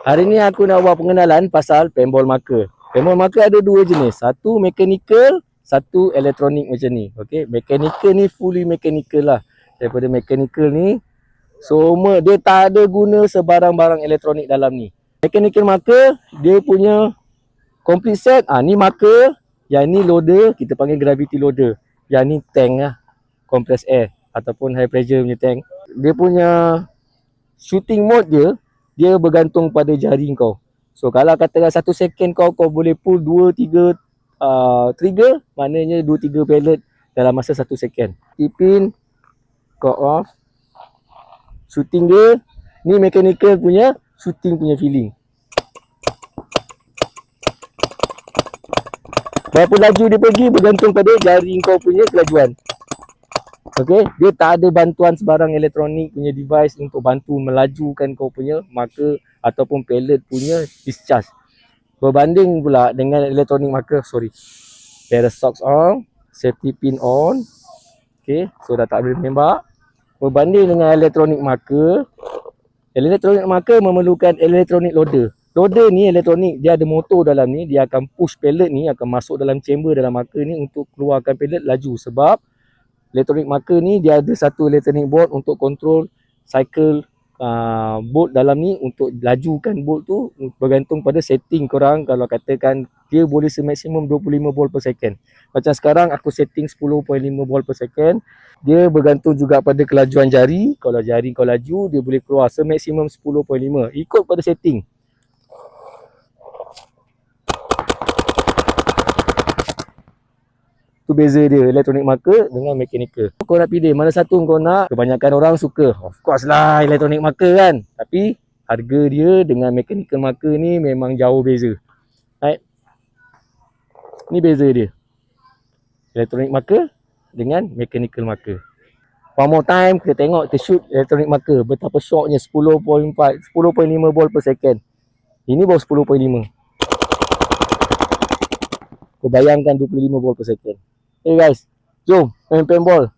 Hari ni aku nak buat pengenalan pasal paintball marker. Paintball marker ada dua jenis. Satu mechanical, satu elektronik macam ni. Okey, mechanical ni fully mechanical lah. Daripada mechanical ni semua dia tak ada guna sebarang-barang elektronik dalam ni. Mechanical marker dia punya complete set. Ni marker, yang ni loader, kita panggil gravity loader. Yang ni tank lah, compressed air ataupun high pressure punya tank. Dia punya shooting mode dia bergantung pada jari kau. So kalau katakan 1 second kau boleh pull 2-3 trigger, maknanya 2-3 pellet dalam masa 1 second. Tipin kau off. Shooting dia ni mechanical punya shooting punya feeling. Berapa laju dia pergi bergantung pada jari kau punya kelajuan. Okey, dia tak ada bantuan sebarang elektronik punya device untuk bantu melajukan kau punya marker ataupun pellet punya discharge. Berbanding pula dengan elektronik marker, pair of socks on, safety pin on. Okey, so dah tak boleh menembak. Berbanding dengan elektronik marker memerlukan elektronik loader. Loader ni elektronik, dia ada motor dalam ni, dia akan push pellet ni, akan masuk dalam chamber dalam marker ni untuk keluarkan pellet laju. Sebab elektronik marker ni dia ada satu elektronik board untuk control cycle bolt dalam ni, untuk lajukan bolt tu bergantung pada setting korang. Kalau katakan dia boleh semaksimum 25 volt per second. Macam sekarang aku setting 10.5 volt per second. Dia bergantung juga pada kelajuan jari. Kalau jari kau laju, dia boleh keluar semaksimum 10.5. Ikut pada setting. Tu beza dia elektronik marker dengan mechanical. Kau nak pilih mana satu kau nak. Kebanyakan orang suka, of course lah, elektronik marker kan. Tapi harga dia dengan mechanical marker ni memang jauh beza. Right? Ni beza dia. Elektronik marker dengan mechanical marker. One more time kita tengok, kita shoot elektronik marker. Betapa shocknya 10.5 volt per second. Ini baru 10.5. Kau bayangkan 25 volt per second. Hey guys, jom main paintball.